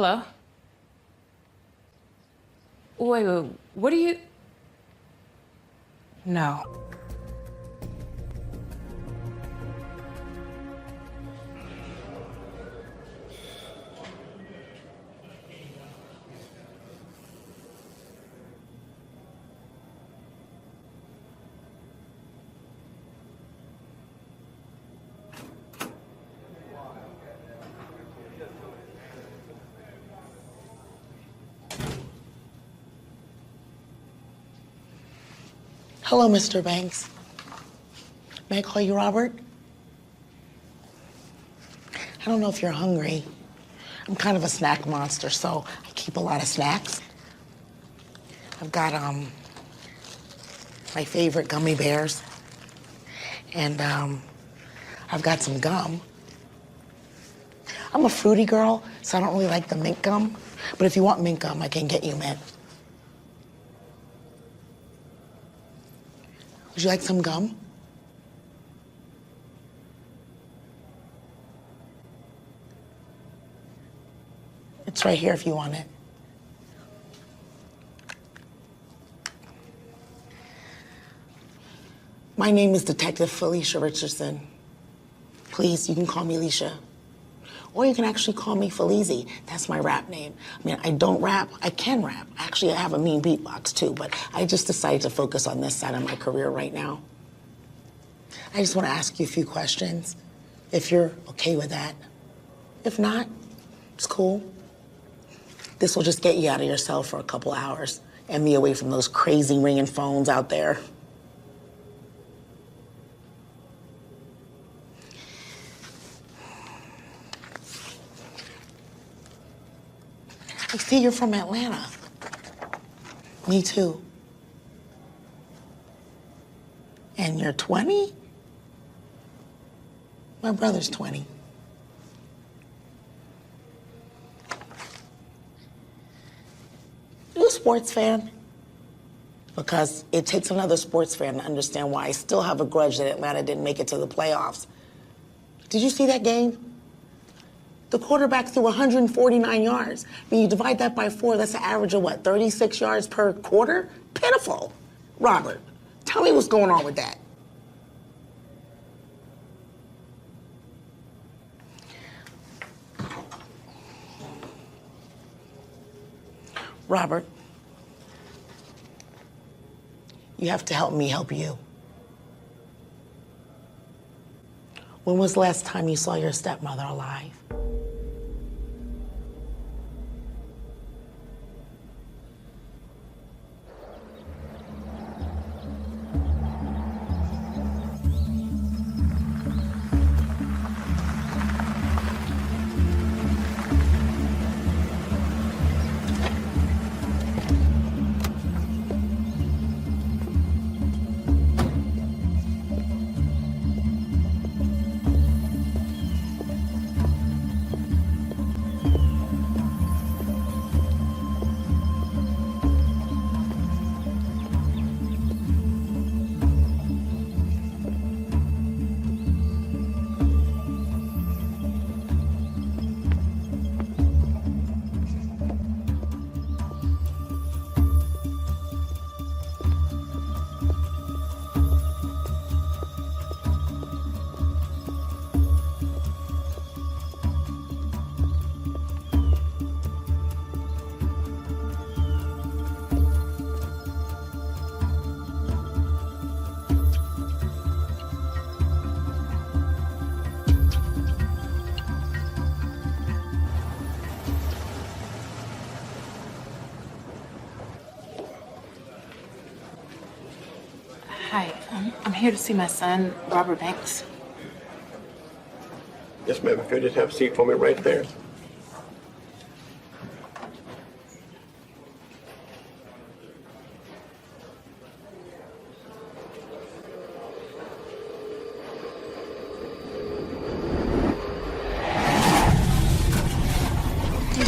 Hello? Wait, what are you... No. Hello, Mr. Banks. May I call you Robert? I don't know if you're hungry. I'm kind of a snack monster, so I keep a lot of snacks. I've got my favorite gummy bears, and I've got some gum. I'm a fruity girl, so I don't really like the mint gum, but if you want mint gum, I can get you mint. Would you like some gum? It's right here if you want it. My name is Detective Felicia Richardson. Please, you can call me Alicia. Or you can actually call me Felizy. That's my rap name. I mean, I don't rap, I can rap. Actually, I have a mean beatbox too, but I just decided to focus on this side of my career right now. I just want to ask you a few questions, if you're okay with that. If not, it's cool. This will just get you out of your cell for a couple hours and me away from those crazy ringing phones out there. I see you're from Atlanta. Me too. And you're 20? My brother's 20. You a sports fan? Because it takes another sports fan to understand why I still have a grudge that Atlanta didn't make it to the playoffs. Did you see that game? The quarterback threw 149 yards. I mean, you divide that by 4, that's an average of what, 36 yards per quarter? Pitiful. Robert, tell me what's going on with that. Robert, you have to help me help you. When was the last time you saw your stepmother alive? Hi, I'm here to see my son, Robert Banks. Yes, ma'am. If you just have a seat for me right there.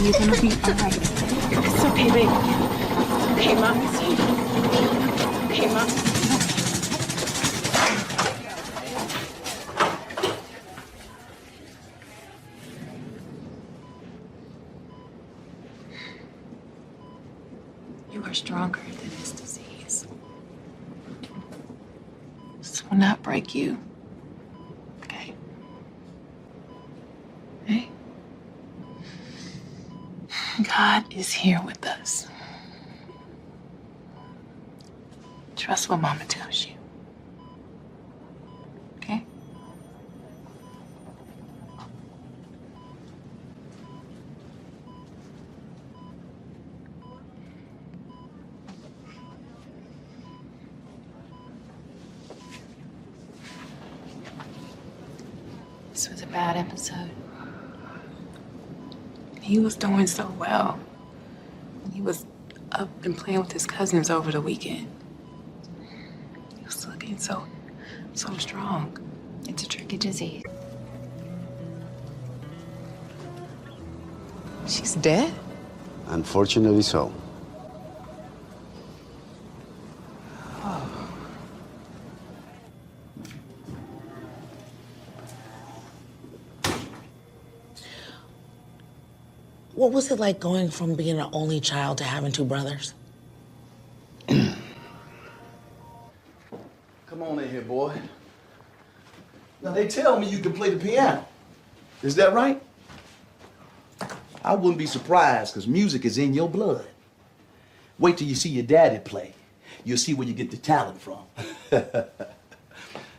You're gonna be all right. It's okay, baby. It's okay, Mommy's here. Okay, Mom. are stronger than this disease. This will not break you. Okay? Okay? God is here with us. Trust what Mama tells you. Okay? This was a bad episode. He was doing so well. He was up and playing with his cousins over the weekend. He was looking so strong. It's a tricky disease. She's dead? Unfortunately so. What was it like going from being an only child to having two brothers? Come on in here, boy. Now, they tell me you can play the piano. Is that right? I wouldn't be surprised, because music is in your blood. Wait till you see your daddy play. You'll see where you get the talent from.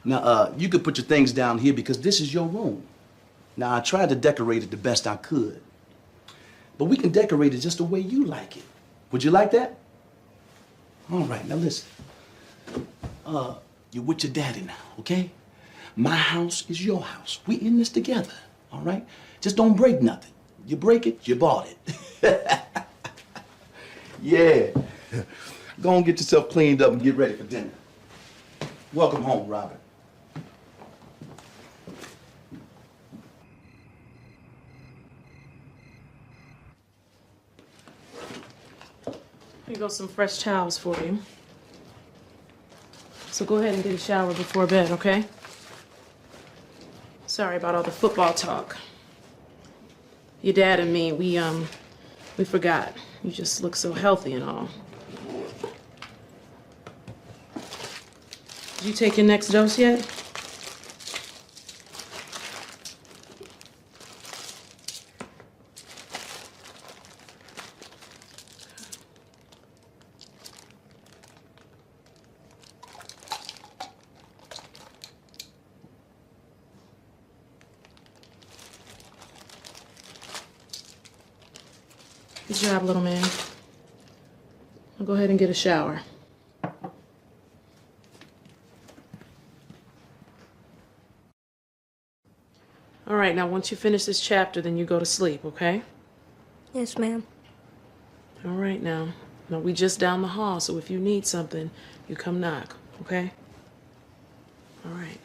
Now, you could put your things down here because this is your room. Now, I tried to decorate it the best I could. But we can decorate it just the way you like it. Would you like that? All right, now listen. You're with your daddy now, okay? My house is your house. We in this together, all right? Just don't break nothing. You break it, you bought it. Yeah. Go and get yourself cleaned up and get ready for dinner. Welcome home, Robert. Here go some fresh towels for you. So go ahead and get a shower before bed, okay? Sorry about all the football talk. Your dad and me, we forgot. You just look so healthy and all. Did you take your next dose yet? Good job, little man. I'll go ahead and get a shower. All right, now once you finish this chapter, then you go to sleep, okay? Yes, ma'am. All right, now. Now, we just down the hall, so if you need something, you come knock, okay? All right.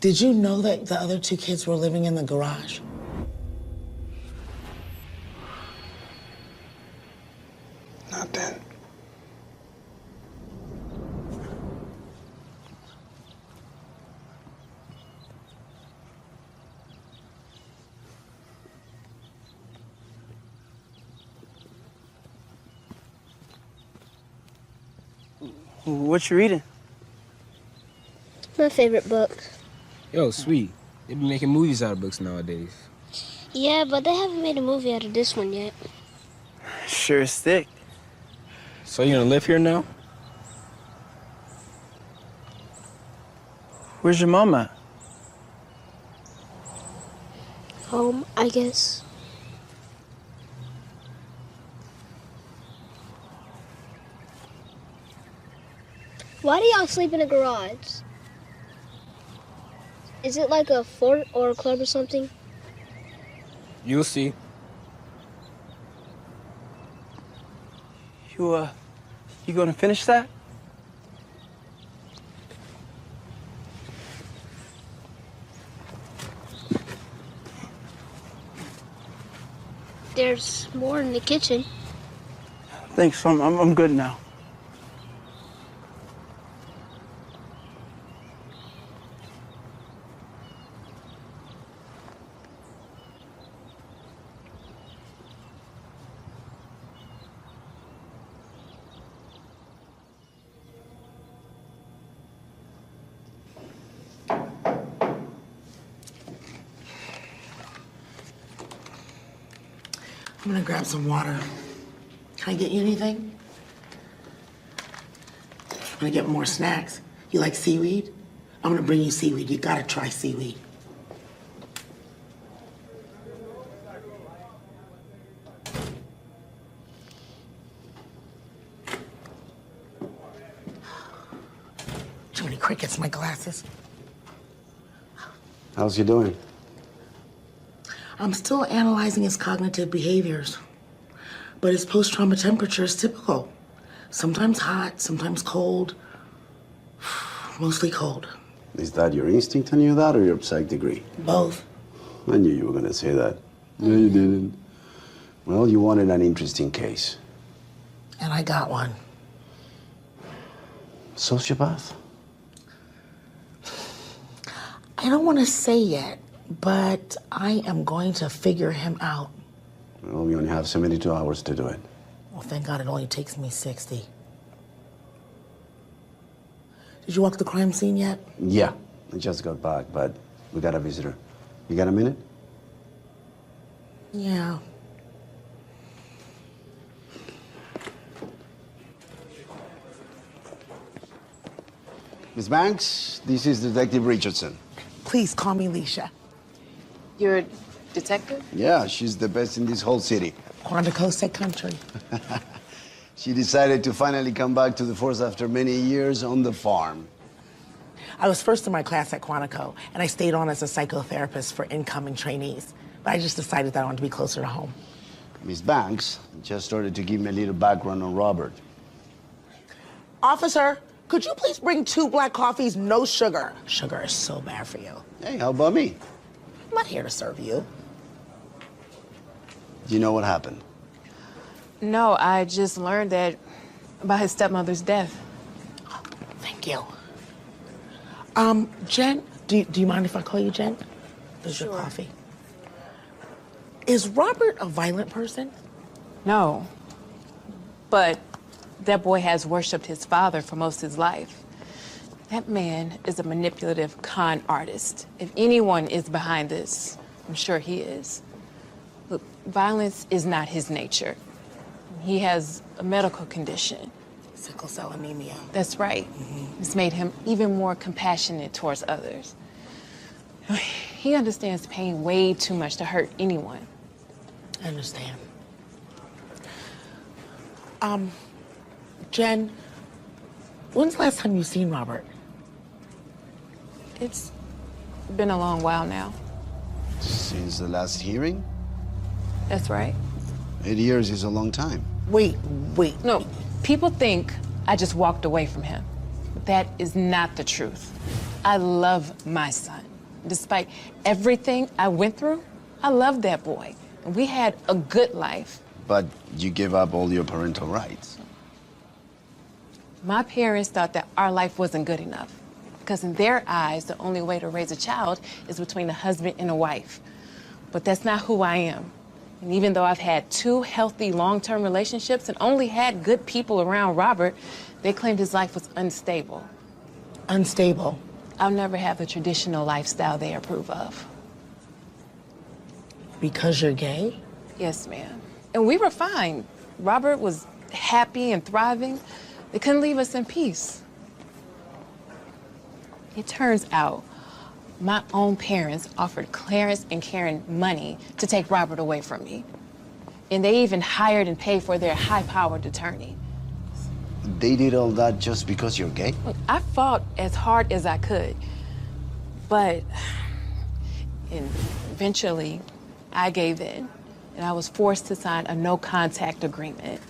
Did you know that the other two kids were living in the garage? Not then. What you reading? My favorite book. Yo, sweet. They be making movies out of books nowadays. Yeah, but they haven't made a movie out of this one yet. Sure is thick. So you gonna live here now? Where's your mom at? Home, I guess. Why do y'all sleep in a garage? Is it like a fort or a club or something? You'll see. You gonna finish that? There's more in the kitchen. Thanks, I'm good now. I'm gonna grab some water. Can I get you anything? I'm gonna get more snacks. You like seaweed? I'm gonna bring you seaweed. You gotta try seaweed. Too many crickets in my glasses. How's he doing? I'm still analyzing his cognitive behaviors, but his post-trauma temperature is typical. Sometimes hot, sometimes cold, mostly cold. Is that your instinct telling you that or your psych degree? Both. I knew you were gonna say that. No, you didn't. Well, you wanted an interesting case. And I got one. Sociopath? I don't want to say yet, but I am going to figure him out. Well, we only have 72 hours to do it. Well, thank God it only takes me 60. Did you walk the crime scene yet? Yeah, I just got back, but we got a visitor. You got a minute? Yeah. Miss Banks, this is Detective Richardson. Please call me Leisha. You're a detective? Yeah, she's the best in this whole city. Quantico said country. She decided to finally come back to the force after many years on the farm. I was first in my class at Quantico, and I stayed on as a psychotherapist for incoming trainees. But I just decided that I wanted to be closer to home. Miss Banks just started to give me a little background on Robert. Officer, could you please bring 2 black coffees, no sugar? Sugar is so bad for you. Hey, how about me? I'm not here to serve you. Do you know what happened? No, I just learned that about his stepmother's death. Thank you. Jen, do you mind if I call you Jen? There's your coffee. Is Robert a violent person? No. But that boy has worshipped his father for most of his life. That man is a manipulative con artist. If anyone is behind this, I'm sure he is. Look, violence is not his nature. He has a medical condition. Sickle cell anemia. That's right. It's made him even more compassionate towards others. He understands pain way too much to hurt anyone. I understand. Jen, when's the last time you seen Robert? It's been a long while now. Since the last hearing? That's right. 8 years is a long time. Wait. No, people think I just walked away from him. But that is not the truth. I love my son. Despite everything I went through, I loved that boy. And we had a good life. But you gave up all your parental rights. My parents thought that our life wasn't good enough. Because in their eyes, the only way to raise a child is between a husband and a wife. But that's not who I am. And even though I've had 2 healthy long-term relationships and only had good people around Robert, they claimed his life was unstable. Unstable. I'll never have the traditional lifestyle they approve of. Because you're gay? Yes, ma'am. And we were fine. Robert was happy and thriving. They couldn't leave us in peace. It turns out my own parents offered Clarence and Karen money to take Robert away from me. And they even hired and paid for their high-powered attorney. They did all that just because you're gay? Look, I fought as hard as I could, but eventually I gave in, and I was forced to sign a no-contact agreement.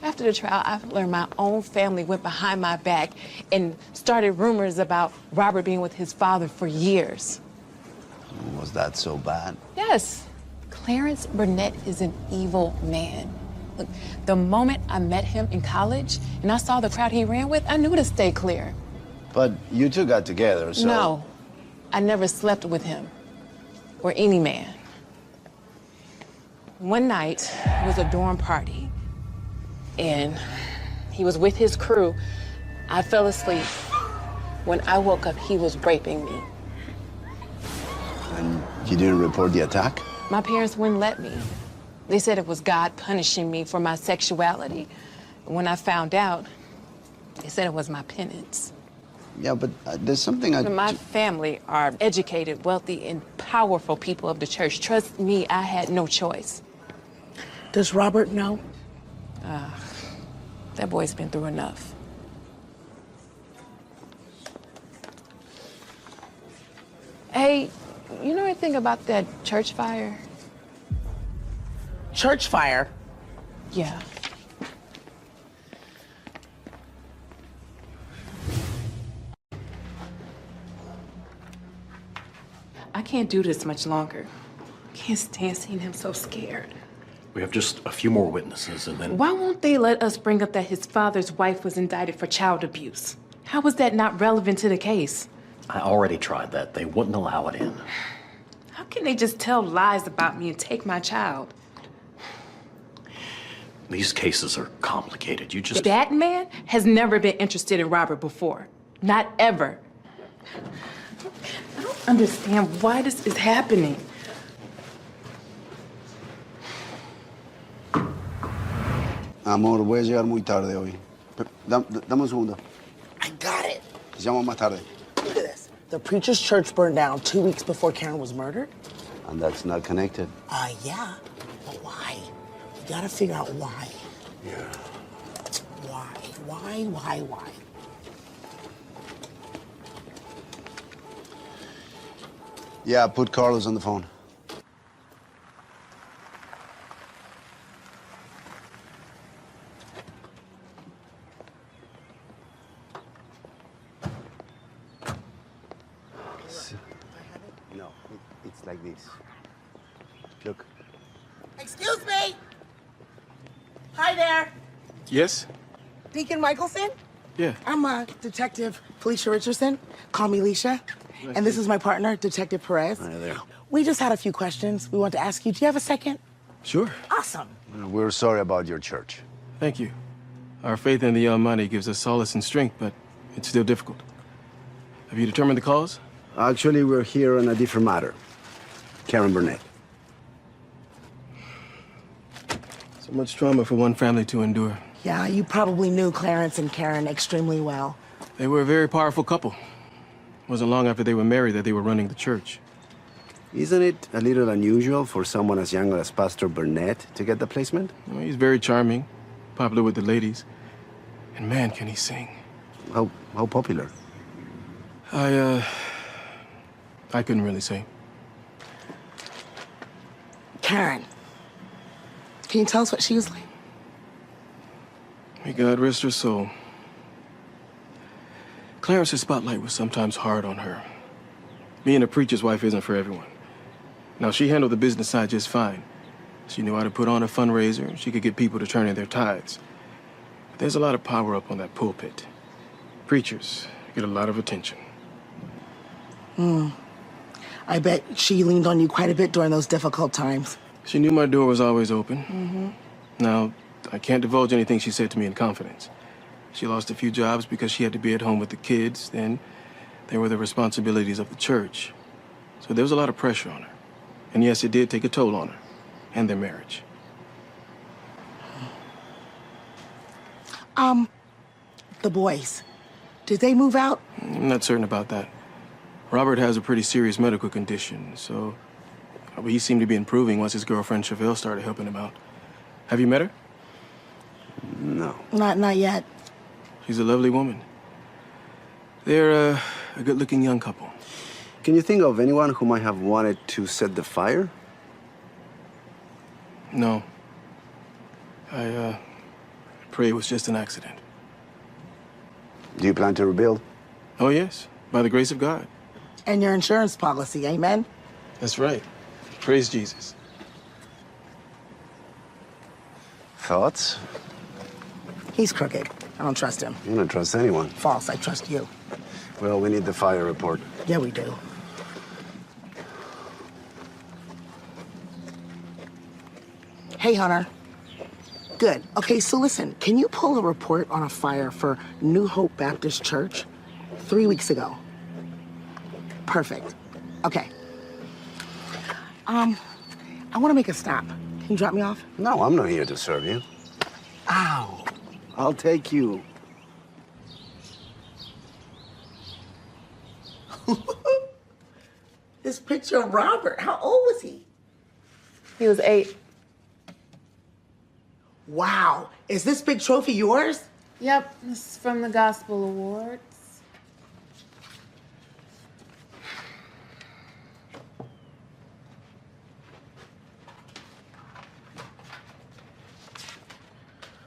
After the trial, I learned my own family went behind my back and started rumors about Robert being with his father for years. Was that so bad? Yes, Clarence Burnett is an evil man. Look, the moment I met him in college and I saw the crowd he ran with, I knew to stay clear. But you two got together, so... No, I never slept with him or any man. One night, it was a dorm party, and he was with his crew. I fell asleep. When I woke up, he was raping me. And you didn't report the attack? My parents wouldn't let me. They said it was God punishing me for my sexuality. And when I found out, they said it was my penance. Yeah, but there's something My family are educated, wealthy, and powerful people of the church. Trust me, I had no choice. Does Robert know? That boy's been through enough. Hey, you know anything about that church fire? Church fire? Yeah. I can't do this much longer. Can't stand seeing him so scared. We have just a few more witnesses, and then... Why won't they let us bring up that his father's wife was indicted for child abuse? How is that not relevant to the case? I already tried that. They wouldn't allow it in. How can they just tell lies about me and take my child? These cases are complicated. You just... That man has never been interested in Robert before. Not ever. I don't understand why this is happening. Amor, voy a llegar muy tarde hoy. Dame un segundo. I got it. Te llamo más tarde. Look at this. The preacher's church burned down 2 weeks before Karen was murdered? And that's not connected. Yeah. But why? We gotta figure out why. Yeah. Why? Yeah, put Carlos on the phone. No, it's like this. Look. Excuse me. Hi there. Yes? Deacon Michelson? Yeah. I'm Detective Felicia Richardson. Call me Leisha. And this is my partner, Detective Perez. Hi there. We just had a few questions we want to ask you. Do you have a second? Sure. Awesome. We're sorry about your church. Thank you. Our faith in the Almighty gives us solace and strength, but it's still difficult. Have you determined the cause? Actually, we're here on a different matter. Karen Burnett. So much trauma for one family to endure. Yeah, you probably knew Clarence and Karen extremely well. They were a very powerful couple. It wasn't long after they were married that they were running the church. Isn't it a little unusual for someone as young as Pastor Burnett to get the placement? Well, he's very charming, popular with the ladies. And man, can he sing. How popular? I couldn't really say. Karen, can you tell us what she was like? May God rest her soul. Clarence's spotlight was sometimes hard on her. Being a preacher's wife isn't for everyone. Now, she handled the business side just fine. She knew how to put on a fundraiser. She could get people to turn in their tithes. But there's a lot of power up on that pulpit. Preachers get a lot of attention. I bet she leaned on you quite a bit during those difficult times. She knew my door was always open. Now, I can't divulge anything she said to me in confidence. She lost a few jobs because she had to be at home with the kids. Then there were the responsibilities of the church. So there was a lot of pressure on her. And yes, it did take a toll on her and their marriage. The boys, did they move out? I'm not certain about that. Robert has a pretty serious medical condition, so he seemed to be improving once his girlfriend Chevelle started helping him out. Have you met her? No. Not yet. She's a lovely woman. They're a good-looking young couple. Can you think of anyone who might have wanted to set the fire? No. I pray it was just an accident. Do you plan to rebuild? Oh, yes, by the grace of God. And your insurance policy, amen? That's right. Praise Jesus. Thoughts? He's crooked. I don't trust him. You don't trust anyone. False, I trust you. Well, we need the fire report. Yeah, we do. Hey, Hunter. Good. Okay, so listen, can you pull a report on a fire for New Hope Baptist Church 3 weeks ago? Perfect. Okay. I want to make a stop. Can you drop me off? No, I'm not here to serve you. Ow. I'll take you. This picture of Robert, how old was he? He was 8. Wow. Is this big trophy yours? Yep, this is from the Gospel Awards.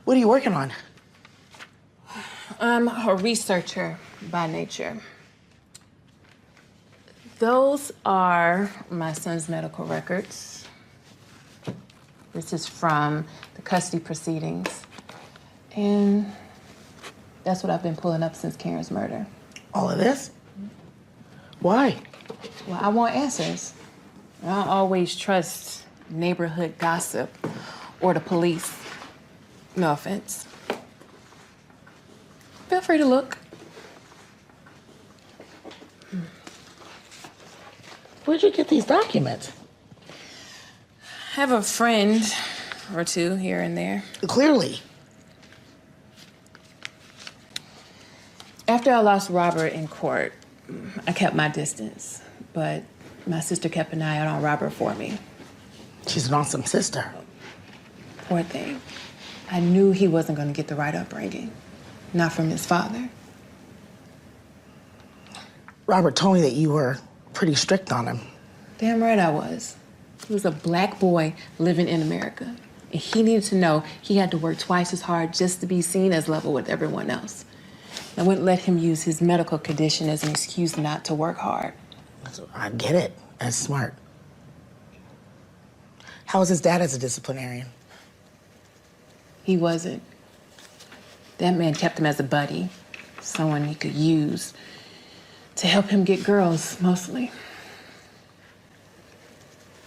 What are you working on? I'm a researcher by nature. Those are my son's medical records. This is from the custody proceedings. And that's what I've been pulling up since Karen's murder. All of this? Why? Well, I want answers. I don't always trust neighborhood gossip or the police. No offense. Feel free to look. Where'd you get these documents? I have a friend or two here and there. Clearly. After I lost Robert in court, I kept my distance, but my sister kept an eye out on Robert for me. She's an awesome sister. Poor thing. I knew he wasn't going to get the right upbringing, not from his father. Robert told me that you were pretty strict on him. Damn right I was. He was a black boy living in America, and he needed to know he had to work twice as hard just to be seen as level with everyone else. I wouldn't let him use his medical condition as an excuse not to work hard. I get it. That's smart. How was his dad as a disciplinarian? He wasn't. That man kept him as a buddy, someone he could use to help him get girls, mostly.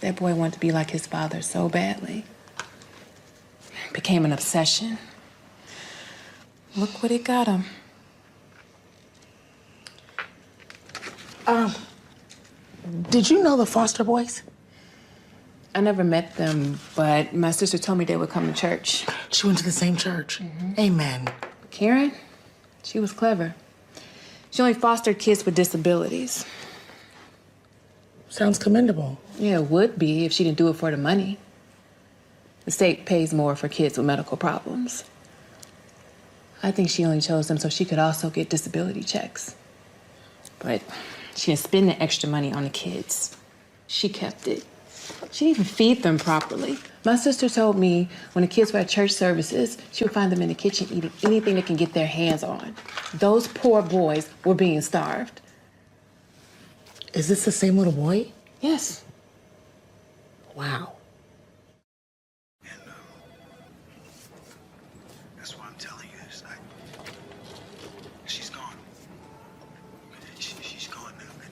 That boy wanted to be like his father so badly. It became an obsession. Look what it got him. Did you know the Foster boys? I never met them, but my sister told me they would come to church. She went to the same church. Amen. Karen, she was clever. She only fostered kids with disabilities. Sounds commendable. Yeah, it would be if she didn't do it for the money. The state pays more for kids with medical problems. I think she only chose them so she could also get disability checks. But she didn't spend the extra money on the kids. She kept it. She didn't even feed them properly. My sister told me when the kids were at church services, she would find them in the kitchen eating anything they can get their hands on. Those poor boys were being starved. Is this the same little boy? Yes. Wow. That's why I'm telling you this. She's gone. She's gone now, man.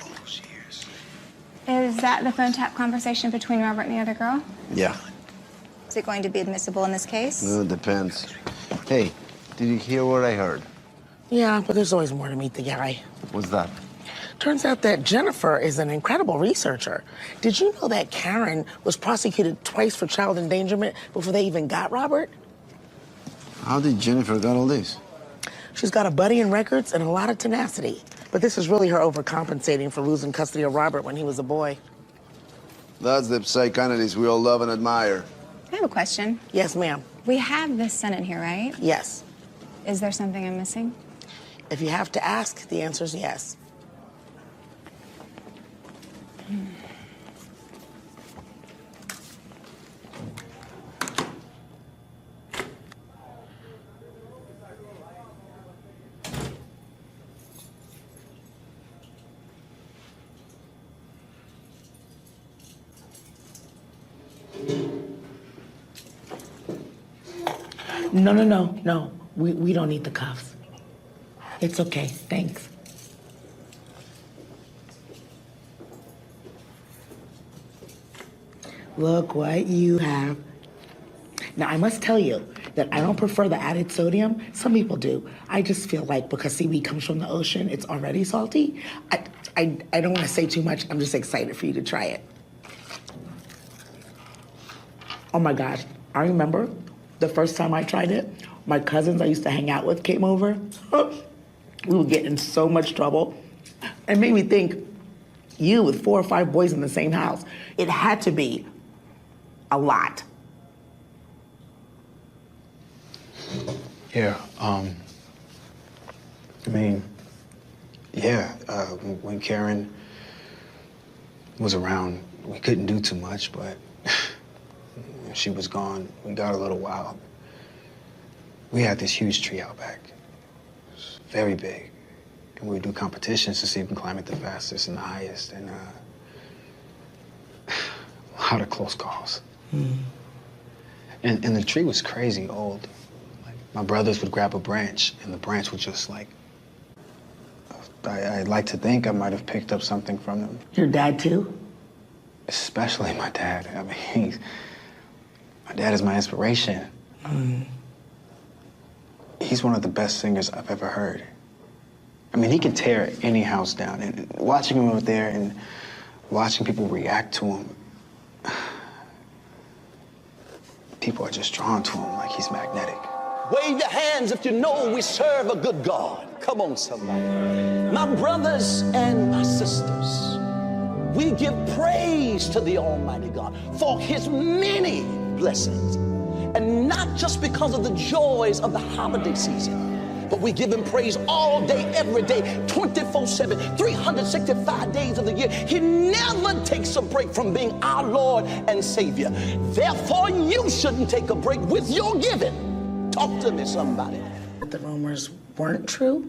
All those years. Is that the phone tap conversation between Robert and the other girl? Yeah. Is it going to be admissible in this case? Well, it depends. Hey, did you hear what I heard? Yeah, but there's always more to meet the guy. What's that? Turns out that Jennifer is an incredible researcher. Did you know that Karen was prosecuted twice for child endangerment before they even got Robert? How did Jennifer got all this? She's got a buddy in records and a lot of tenacity. But this is really her overcompensating for losing custody of Robert when he was a boy. That's the psychoanalyst we all love and admire. I have a question. Yes, ma'am. We have this son in here, right? Yes. Is there something I'm missing? If you have to ask, the answer is yes. No. We don't need the cuffs. It's okay, thanks. Look what you have. Now, I must tell you that I don't prefer the added sodium. Some people do. I just feel like because seaweed comes from the ocean, it's already salty. I don't want to say too much. I'm just excited for you to try it. Oh my gosh, I remember the first time I tried it, my cousins I used to hang out with came over. We would get in so much trouble. It made me think, you with 4 or 5 boys in the same house, it had to be a lot. Yeah, when Karen was around, we couldn't do too much, but when she was gone, we got a little wild. We had this huge tree out back. It was very big. And we would do competitions to see who can climb it the fastest and the highest, and a lot of close calls. And the tree was crazy old. Like, my brothers would grab a branch, and the branch would just like, I'd like to think I might have picked up something from them. Your dad too? Especially my dad. I mean, my dad is my inspiration. He's one of the best singers I've ever heard. I mean, he can tear any house down. And watching him out there and watching people react to him, people are just drawn to him like he's magnetic. Wave your hands if you know we serve a good God. Come on, somebody. My brothers and my sisters, we give praise to the Almighty God for his many blessings. And not just because of the joys of the holiday season, but we give him praise all day, every day, 24/7, 365 days of the year. He never takes a break from being our Lord and Savior. Therefore, you shouldn't take a break with your giving. Talk to me, somebody. The rumors weren't true?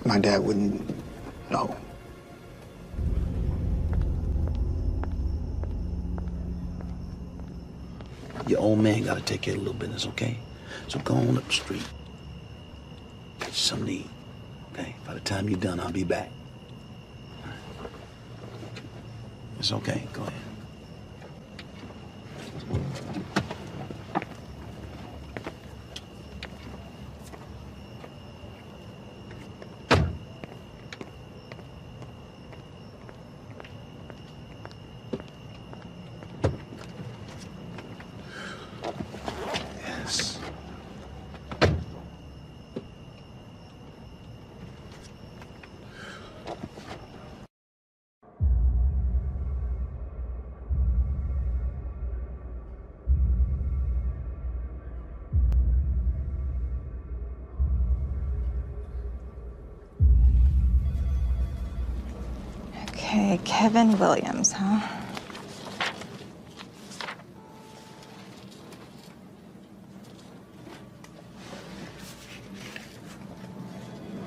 My dad wouldn't know. Your old man gotta take care of a little business, okay? So go on up the street. Get you something to eat, okay? By the time you're done, I'll be back. It's okay, go ahead. Yes. Okay, Kevin Williams, huh?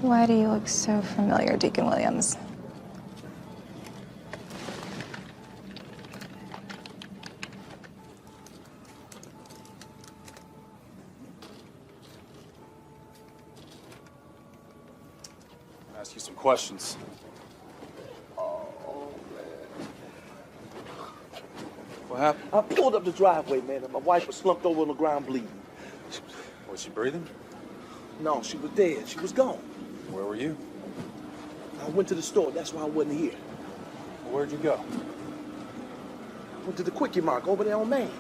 Why do you look so familiar, Deacon Williams? Ask you some questions. What happened? I pulled up the driveway, man, and my wife was slumped over on the ground bleeding. Was she breathing? No, she was dead. She was gone. Where were you? I went to the store. That's why I wasn't here. Where'd you go? Went to the Quickie Mart over there on Main.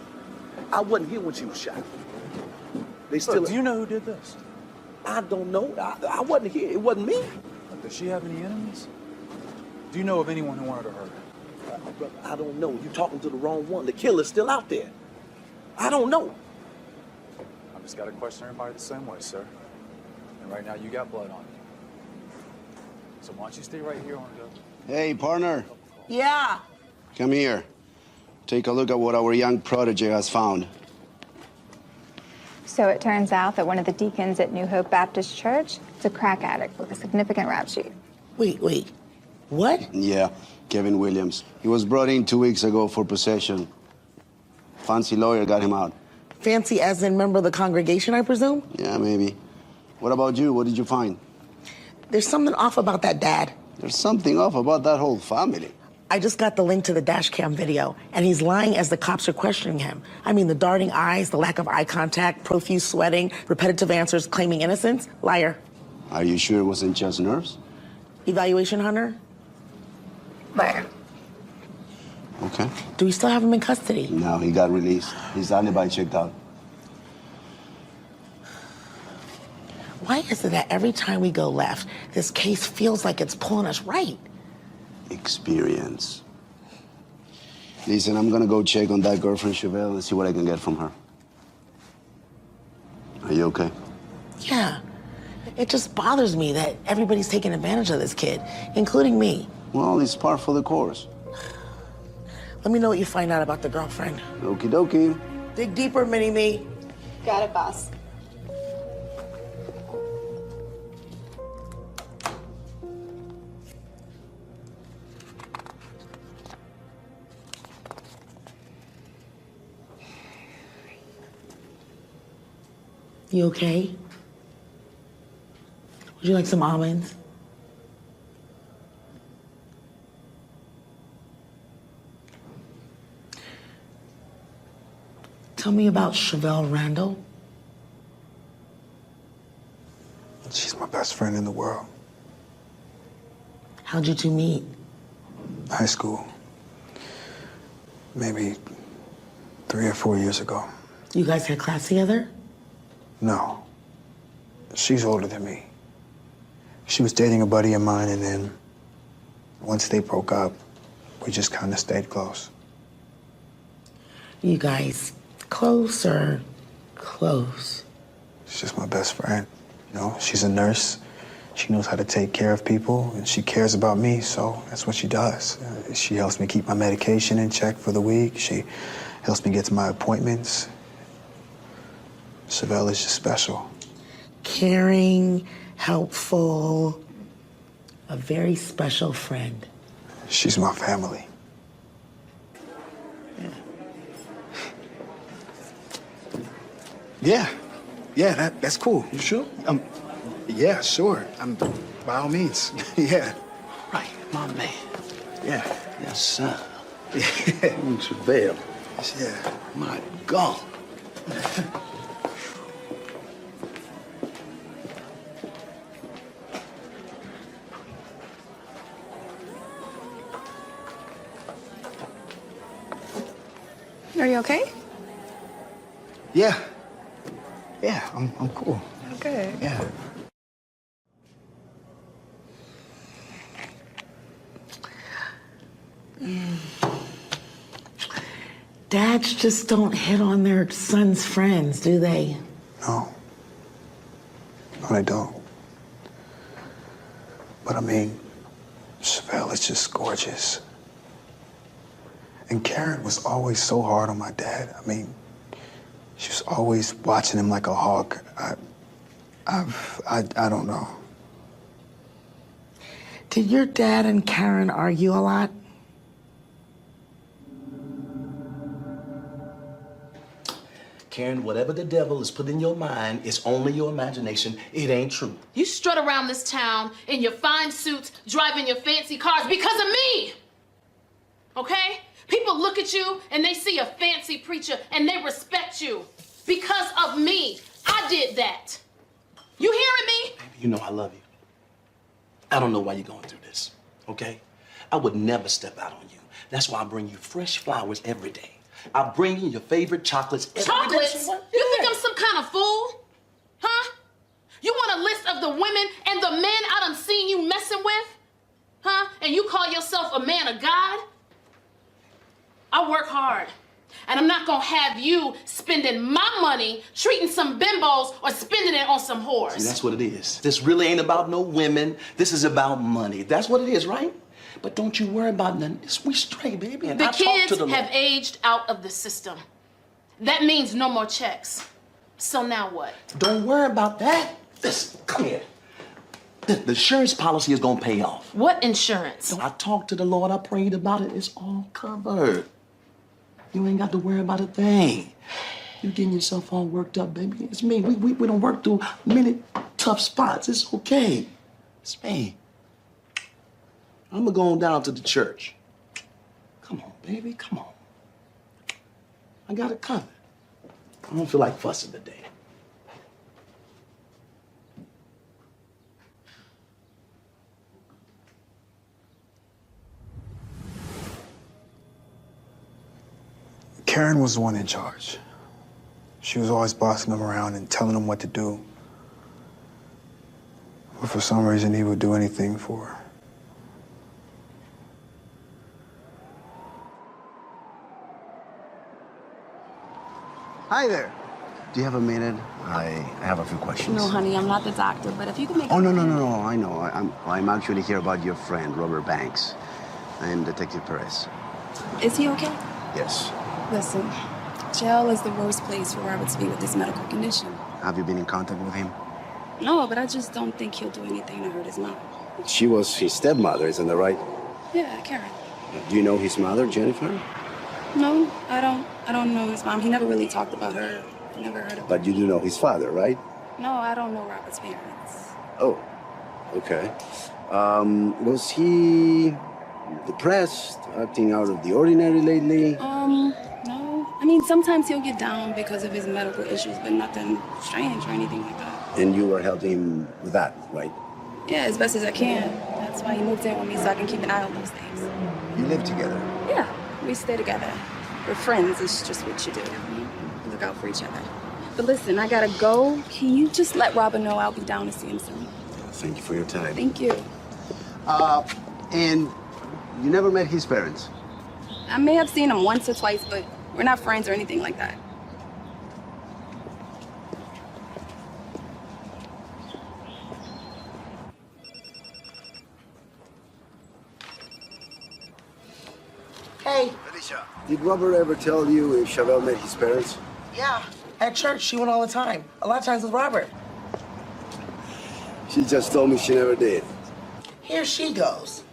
I wasn't here when she was shot. They still. Look, do you know who did this? I don't know. I wasn't here. It wasn't me. Look, does she have any enemies? Do you know of anyone who wanted to hurt her? Brother, I don't know. You're talking to the wrong one. The killer's still out there. I don't know. I've just got to question everybody the same way, sir. And right now, you got blood on you. So why don't you stay right here on the... Hey, partner. Yeah. Come here. Take a look at what our young protege has found. So it turns out that one of the deacons at New Hope Baptist Church is a crack addict with a significant rap sheet. Wait. What? Yeah, Kevin Williams. He was brought in 2 weeks ago for possession. Fancy lawyer got him out. Fancy as in member of the congregation, I presume? Yeah, maybe. What about you? What did you find? There's something off about that dad. There's something off about that whole family. I just got the link to the dash cam video, and he's lying as the cops are questioning him. I mean, the darting eyes, the lack of eye contact, profuse sweating, repetitive answers, claiming innocence. Liar. Are you sure it wasn't just nerves? Evaluation, Hunter? Liar. Okay. Do we still have him in custody? No, he got released. His alibi checked out. Why is it that every time we go left, this case feels like it's pulling us right? Experience. Listen, I'm gonna go check on that girlfriend Chevelle and see what I can get from her. Are you okay? Yeah. It just bothers me that everybody's taking advantage of this kid, including me. Well, it's par for the course. Let me know what you find out about the girlfriend. Okie dokie. Dig deeper, Mini-Me. Got it, boss. You okay? Would you like some almonds? Tell me about Chevelle Randall. She's my best friend in the world. How'd you two meet? High school. Maybe 3 or 4 years ago. You guys had class together? No. She's older than me. She was dating a buddy of mine, and then once they broke up, we just kind of stayed close. You guys close or close? She's just my best friend. You know, she's a nurse. She knows how to take care of people, and she cares about me, so that's what she does. She helps me keep my medication in check for the week. She helps me get to my appointments. Chevelle is just special. Caring, helpful. a very special friend. She's my family. Yeah. Yeah, that's cool. You sure? Yeah, sure. By all means. Yeah. Right, my man. Yeah. Yes, sir. Travail. Yeah. My God. Are you okay? Yeah. Yeah, I'm cool. Okay. Yeah. Dads just don't hit on their sons' friends, do they? No. No, they don't. But I mean, Chevelle is just gorgeous. And Karen was always so hard on my dad. I mean, she was always watching him like a hawk. I don't know. Did your dad and Karen argue a lot? Karen, whatever the devil is put in your mind, it's only your imagination. It ain't true. You strut around this town in your fine suits, driving your fancy cars because of me. Okay? People look at you and they see a fancy preacher and they respect you because of me. I did that. You hearing me? Baby, you know I love you. I don't know why you're going through this, okay? I would never step out on you. That's why I bring you fresh flowers every day. I bring you your favorite chocolates every day. Chocolates? You think I'm some kind of fool? Huh? You want a list of the women and the men I done seen you messing with? Huh? And you call yourself a man of God? I work hard. And I'm not gonna have you spending my money treating some bimbos or spending it on some whores. See, that's what it is. This really ain't about no women. This is about money. That's what it is, right? But don't you worry about nothing. We straight, baby. And The I talk kids to the have Lord. aged out of the system. That means no more checks. So now what? Don't worry about that. Listen, come here. The insurance policy is gonna pay off. What insurance? I talked to the Lord. I prayed about it. It's all covered. You ain't got to worry about a thing. You getting yourself all worked up, baby. It's me. We don't work through many tough spots. It's okay. It's me. I'm gonna go on down to the church. Come on, baby. Come on. I got it covered. I don't feel like fussing today. Karen was the one in charge. She was always bossing him around and telling him what to do. But for some reason, he would do anything for her. Hi there. Do you have a minute? I have a few questions. No, honey, I'm not the doctor, but if you can make... Oh, no. I know. I'm actually here about your friend, Robert Banks. I'm Detective Perez. Is he okay? Yes. Listen, jail is the worst place for Robert to be with this medical condition. Have you been in contact with him? No, but I just don't think he'll do anything to hurt his mom. She was his stepmother, isn't that right? Yeah, Karen. Do you know his mother, Jennifer? No, I don't know his mom. He never really talked about her. I never heard of her. But you do know his father, right? No, I don't know Robert's parents. Oh, okay. Was he depressed, acting out of the ordinary lately? No. I mean, sometimes he'll get down because of his medical issues, but nothing strange or anything like that. And you were helping him with that, right? Yeah, as best as I can. That's why he moved in with me so I can keep an eye on those things. You live together? Yeah, we stay together. We're friends. It's just what you do. We look out for each other. But listen, I gotta go. Can you just let Robert know I'll be down to see him soon? Thank you for your time. Thank you. And you never met his parents? I may have seen him once or twice, but we're not friends or anything like that. Hey. Alicia. Did Robert ever tell you if Chevelle met his parents? Yeah, at church, she went all the time. A lot of times with Robert. She just told me she never did. Here she goes.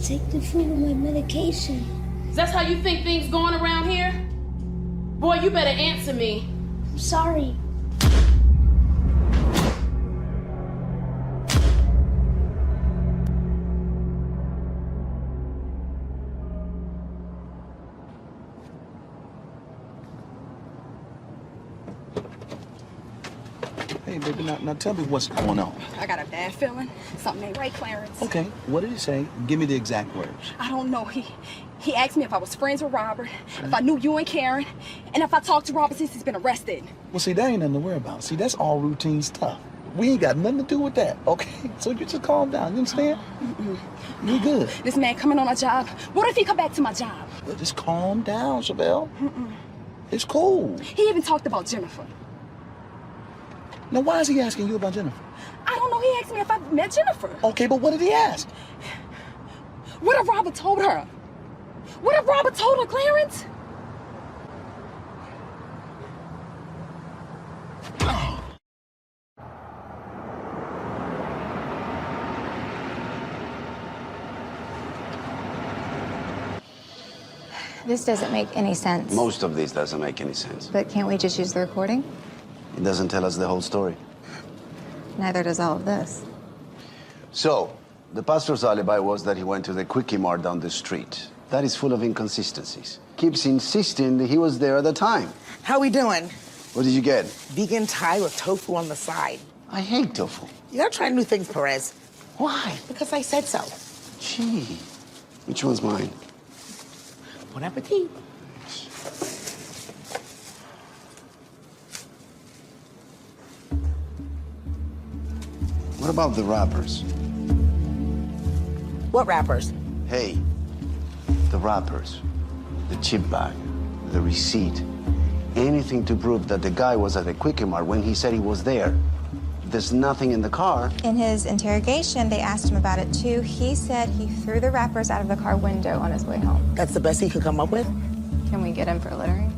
Take the food with my medication. Is that how you think things going around here? Boy, you better answer me. I'm sorry. Hey, baby, now tell me what's going on. I got a bad feeling. Something ain't right, Clarence. Okay, what did he say? Give me the exact words. I don't know. He asked me if I was friends with Robert, if I knew you and Karen, and if I talked to Robert since he's been arrested. Well, see, that ain't nothing to worry about. See, that's all routine stuff. We ain't got nothing to do with that, okay? So you just calm down, you understand? You good. This man coming on my job. What if he come back to my job? Well, just calm down, Chevelle. It's cool. He even talked about Jennifer. Now, why is he asking you about Jennifer? I don't know. He asked me if I met Jennifer. Okay, but what did he ask? What if Robert told her? What if Robert told her, Clarence? This doesn't make any sense. Most of this doesn't make any sense. But can't we just use the recording? It doesn't tell us the whole story. Neither does all of this. So, the pastor's alibi was that he went to the Quickie Mart down the street. That is full of inconsistencies. Keeps insisting that he was there at the time. How we doing? What did you get? Vegan Thai with tofu on the side. I hate tofu. You gotta try new things, Perez. Why? Because I said so. Gee. Which one's mine? Bon appetit. What about the rappers? What rappers? Hey, the rappers, the chip bag, the receipt, anything to prove that the guy was at the Quickie Mart when he said he was there. There's nothing in the car. In his interrogation, they asked him about it too. He said he threw the wrappers out of the car window on his way home. That's the best he could come up with? Can we get him for littering?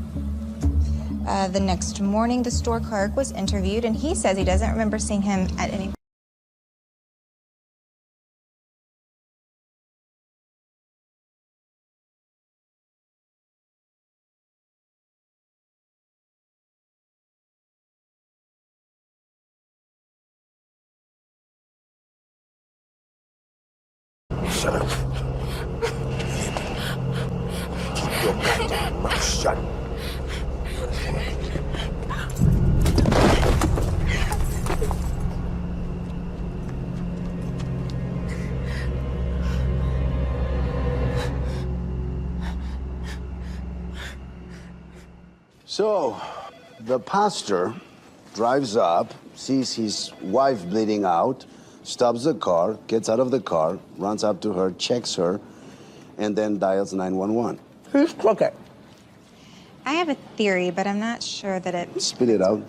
The next morning, the store clerk was interviewed, and he says he doesn't remember seeing him at any. Shut up. Keep your goddamn mouth shut. So, the pastor drives up, sees his wife bleeding out, stops the car, gets out of the car, runs up to her, checks her, and then dials 911. Who's crooked? I have a theory, but I'm not sure that it... Spit it out.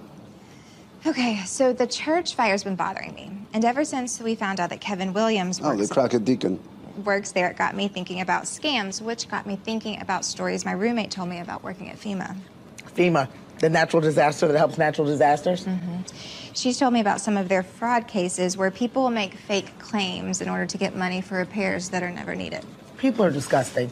Okay, so the church fire's been bothering me. And ever since we found out that Kevin Williams Oh, the cracked deacon. works there, it got me thinking about scams, which got me thinking about stories my roommate told me about working at FEMA. FEMA, the natural disaster that helps natural disasters? She's told me about some of their fraud cases where people will make fake claims in order to get money for repairs that are never needed. People are disgusting.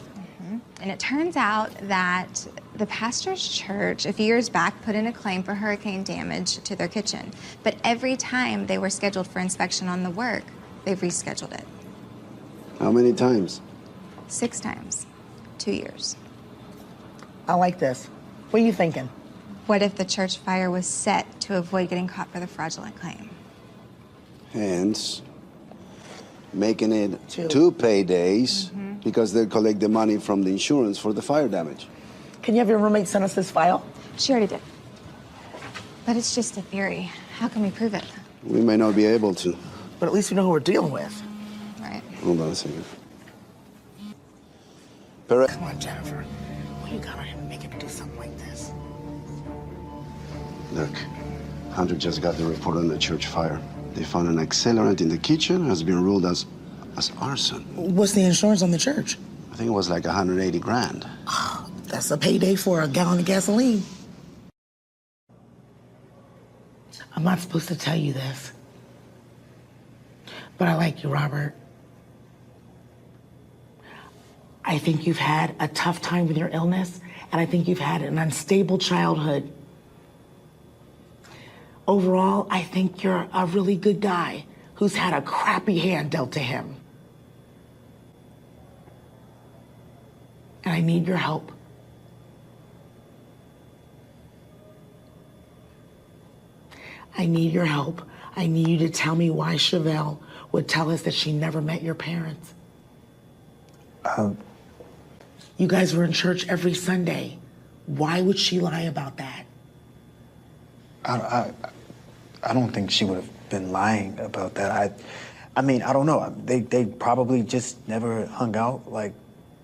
And it turns out that the pastor's church a few years back put in a claim for hurricane damage to their kitchen. But every time they were scheduled for inspection on the work, they've rescheduled it. How many times? 6 times. 2 years. I like this. What are you thinking? What if the church fire was set to avoid getting caught for the fraudulent claim? Hence, making it 2 paydays because they collect the money from the insurance for the fire damage. Can you have your roommate send us this file? She already did. But it's just a theory. How can we prove it? We may not be able to. But at least we know who we're dealing with. Right. Hold on a second. Come on, Jennifer. What you got on him to make him do something like this? Look, Hunter just got the report on the church fire. They found an accelerant in the kitchen, has been ruled as arson. What's the insurance on the church? I think it was like 180 grand. That's a payday for a gallon of gasoline. I'm not supposed to tell you this, but I like you, Robert. I think you've had a tough time with your illness, and I think you've had an unstable childhood. Overall, I think you're a really good guy who's had a crappy hand dealt to him. And I need your help. I need your help. I need you to tell me why Chevelle would tell us that she never met your parents. You guys were in church every Sunday. Why would she lie about that? I don't think she would have been lying about that. I mean, I don't know. They probably just never hung out, like,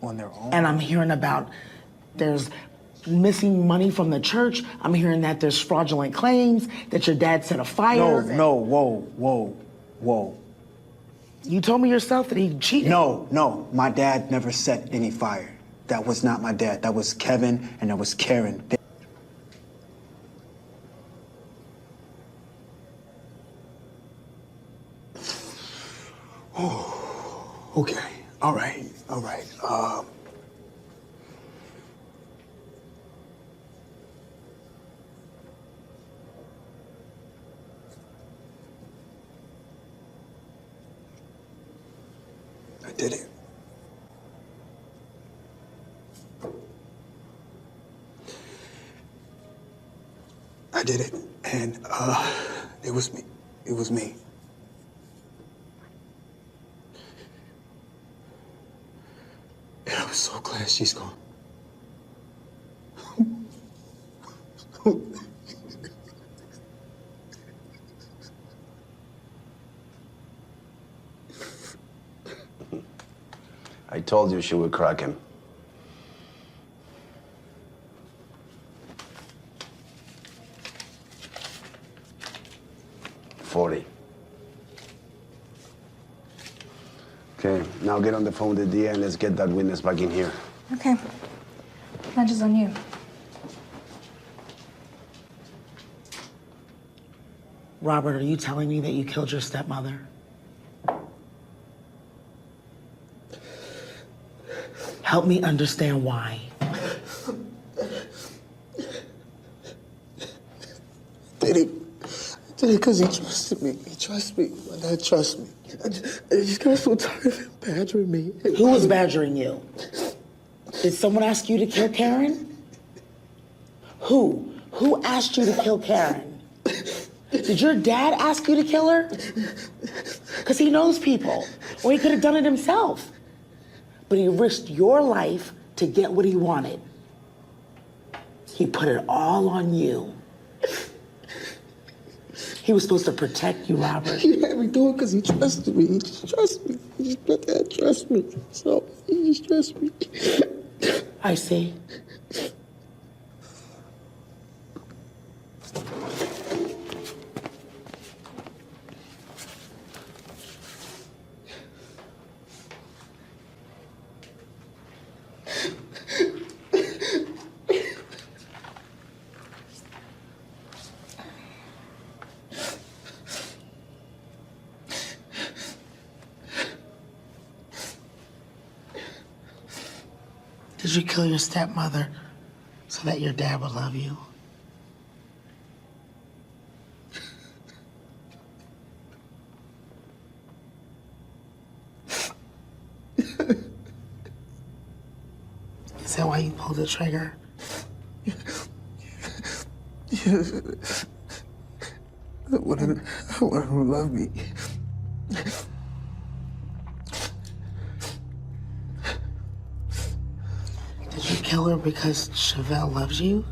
on their own. And I'm hearing about there's missing money from the church. I'm hearing that there's fraudulent claims, that your dad set a fire. No, whoa. You told me yourself that he cheated. No, my dad never set any fire. That was not my dad. That was Kevin and that was Karen. Oh, okay. All right. I did it. I did it, and it was me. It was me. And I'm so glad she's gone. I told you she would crack him. $40. Okay, now get on the phone with the DA and let's get that witness back in here. Okay. Lunch is on you. Robert, are you telling me that you killed your stepmother? Help me understand why. Did it because he trusted me. He trusts me. My dad trusts me. I just got so tired of him badgering me. Who was badgering you? Did someone ask you to kill Karen? Who? Who asked you to kill Karen? Did your dad ask you to kill her? Because he knows people. Or he could have done it himself. But he risked your life to get what he wanted. He put it all on you. He was supposed to protect you, Robert. He had me do it because he trusted me. He just trusted me. He just let that trust me. So he just trusted me. I see. Did you kill your stepmother so that your dad would love you? Is that why you pulled the trigger? I want him to love me. Did you kill her because Chevelle loves you?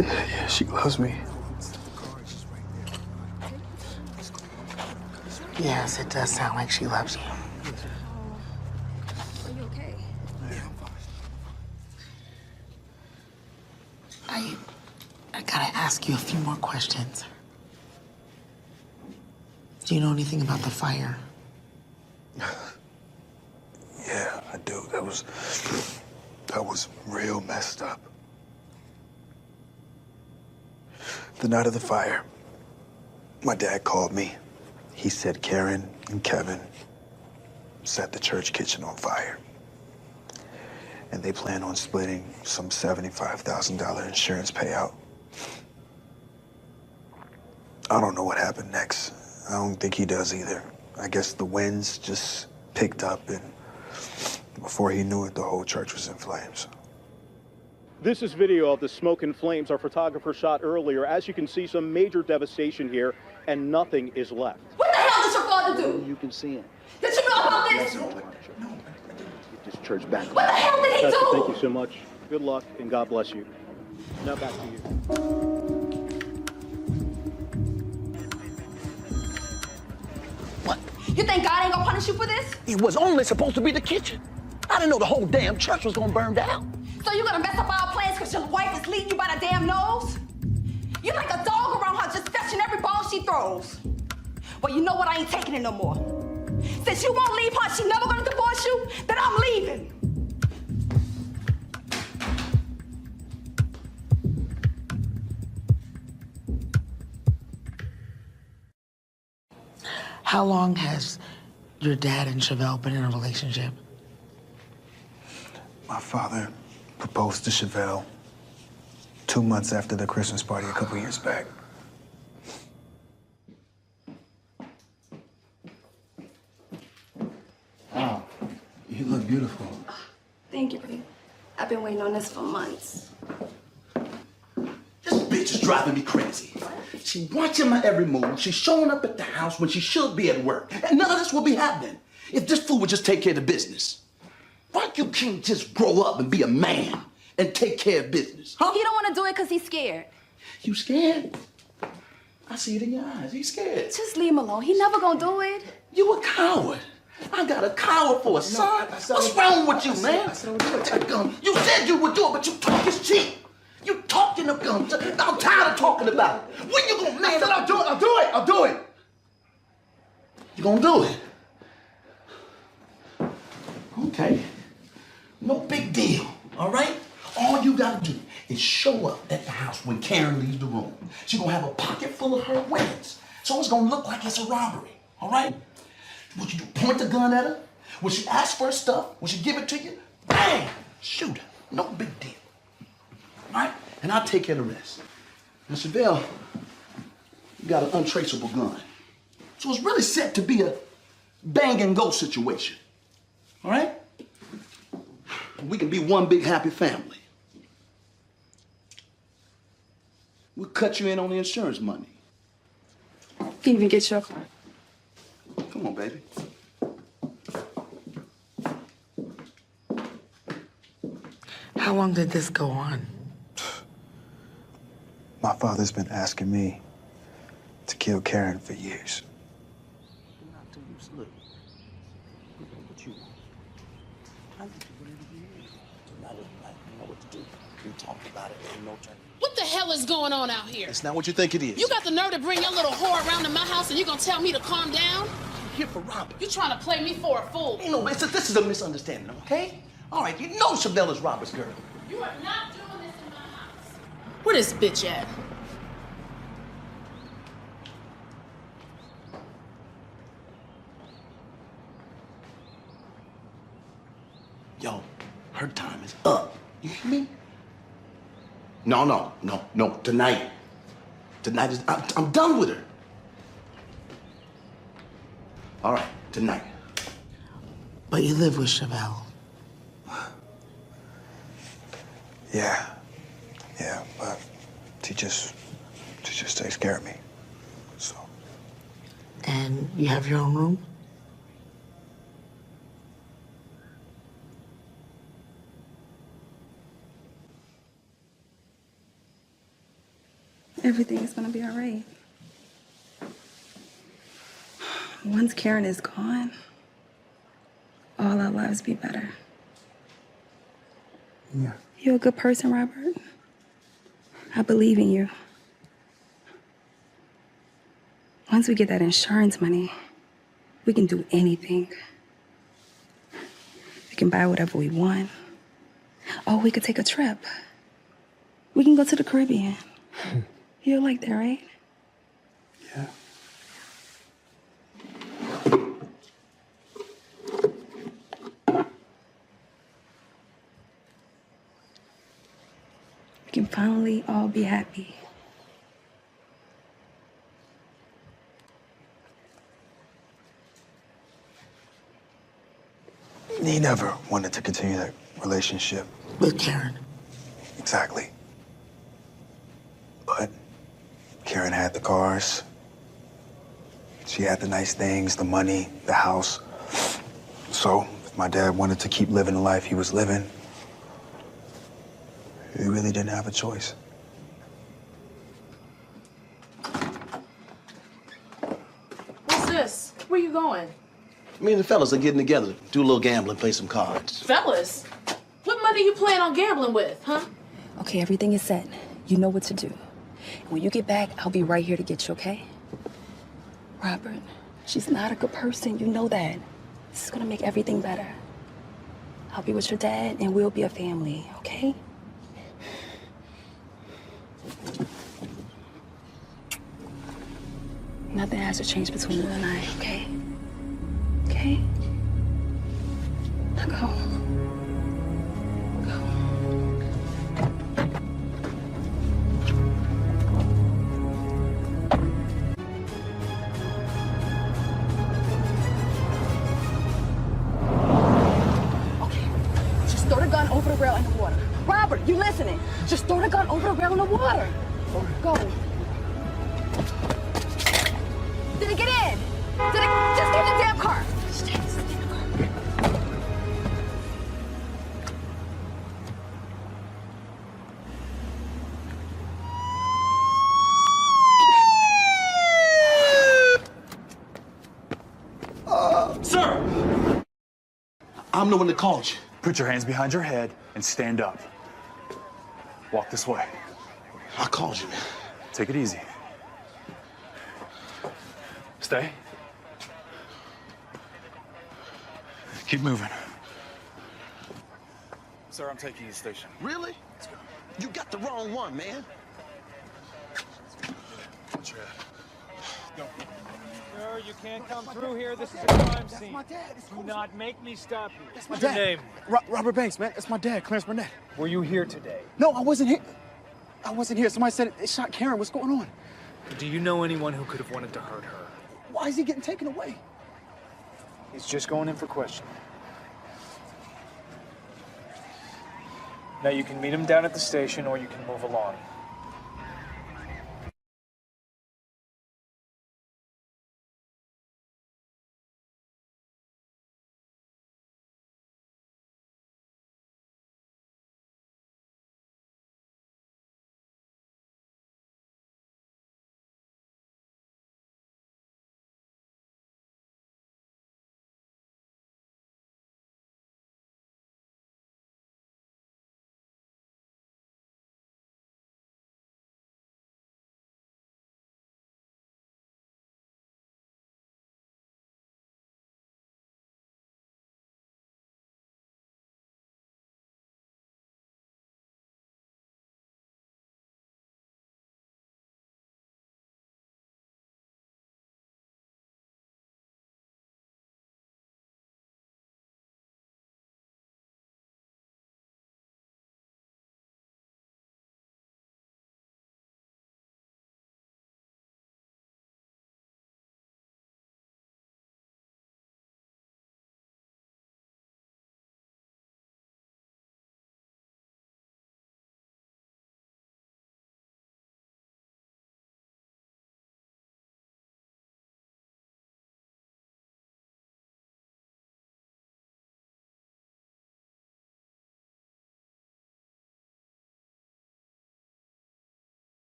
Yeah, she loves me. Yes, it does sound like she loves you. Are you okay? I gotta ask you a few more questions. Do you know anything about the fire? Yeah, I do. That was real messed up. The night of the fire, my dad called me. He said Karen and Kevin set the church kitchen on fire. And they plan on splitting some $75,000 insurance payout. I don't know what happened next. I don't think he does either. I guess the winds just picked up, and before he knew it, the whole church was in flames. This is video of the smoke and flames our photographer shot earlier. As you can see, some major devastation here, and nothing is left. What the hell did your father do? You can see him. Did you know about this? Get this church back. What the hell did he Pastor, do? thank you so much. Good luck, and God bless you. Now back to you. You think God ain't gonna punish you for this? It was only supposed to be the kitchen. I didn't know the whole damn church was gonna burn down. So you gonna mess up our plans because your wife is leading you by the damn nose? You like a dog around her just fetching every ball she throws. Well, you know what? I ain't taking it no more. Since you won't leave her, she never gonna divorce you, then I'm leaving. How long has your dad and Chevelle been in a relationship? My father proposed to Chevelle 2 months after the Christmas party a couple years back. Wow, you look beautiful. Thank you, babe. I've been waiting on this for months. This bitch is driving me crazy. She watching my every move. She's showing up at the house when she should be at work. And none of this will be happening if this fool would just take care of the business. Why you can't just grow up and be a man and take care of business, huh? He don't want to do it because he's scared. You scared? I see it in your eyes. He's scared. Just leave him alone. He never gonna do it. You a coward. I got a coward for a son. What's wrong with you, man? You said you would do it, but you talk is cheap. You talking of guns. I'm tired of talking about it. When you gonna man up? I'll do it. You gonna do it? Okay. No big deal, all right? All you gotta do is show up at the house when Karen leaves the room. She's gonna have a pocket full of her winnings. So it's gonna look like it's a robbery, all right? What you do, point the gun at her? When she asks for her stuff, when she give it to you, bang, shoot her. No big deal. All right? And I'll take care of the rest. Now, Chevelle, you got an untraceable gun. So it's really set to be a bang and go situation. All right? We can be one big happy family. We'll cut you in on the insurance money. Can even get your car. Come on, baby. How long did this go on? My father's been asking me to kill Karen for years. What the hell is going on out here? It's not what you think it is. You got the nerve to bring your little whore around to my house and you gonna tell me to calm down? I'm here for Robert. You trying to play me for a fool? Hey, no, this is a misunderstanding, okay? All right, you know Chevelle is Robert's girl. You are not doing this in my house. Where this bitch at? Yo, her time is up. You hear me? No. Tonight. Tonight is. I'm done with her. All right, tonight. But you live with Chevelle. Yeah, but she just takes care of me. So. And you have your own room? Everything is gonna be all right. Once Karen is gone, all our lives be better. Yeah. You're a good person, Robert. I believe in you. Once we get that insurance money, we can do anything. We can buy whatever we want. Oh, we could take a trip. We can go to the Caribbean. You like that, right? Yeah. We can finally all be happy. He never wanted to continue that relationship. With Karen. Exactly. But Karen had the cars. She had the nice things, the money, the house. So if my dad wanted to keep living the life he was living, he really didn't have a choice. What's this? Where you going? Me and the fellas are getting together, do a little gambling, play some cards. Fellas? What money you plan on gambling with, huh? Okay, everything is set. You know what to do. And when you get back, I'll be right here to get you, okay? Robert, she's not a good person. You know that. This is gonna make everything better. I'll be with your dad, and we'll be a family, okay? Nothing has to change between you and I, okay? Okay? Now go. Just throw the gun over the rail in the water. Robert, you listening? Just throw the gun over the rail in the water. Go. Did it get in? Did it? Just get in the damn car. Sir! I'm the one that called you. Put your hands behind your head and stand up. Walk this way. I called you, man. Take it easy. Stay. Keep moving. Sir, I'm taking you to the station. Really? You got the wrong one, man. Watch your head. Go. Sir, you can't come through here. This is a crime scene. my dad. Do not make me stop you. That's my What's your dad. name? Robert Banks, man. That's my dad, Clarence Burnett. Were you here today? No, I wasn't here. I wasn't here. Somebody said it shot Karen. What's going on? Do you know anyone who could have wanted to hurt her? Why is he getting taken away? He's just going in for questioning. Now, you can meet him down at the station, or you can move along.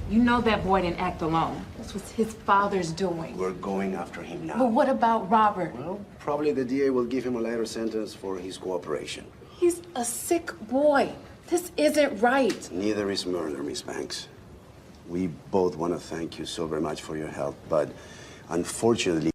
You know that boy didn't act alone. This was his father's doing. We're going after him now. But what about Robert? Well, probably the DA will give him a lighter sentence for his cooperation. He's a sick boy. This isn't right. Neither is murder, Miss Banks. We both want to thank you so very much for your help, but unfortunately,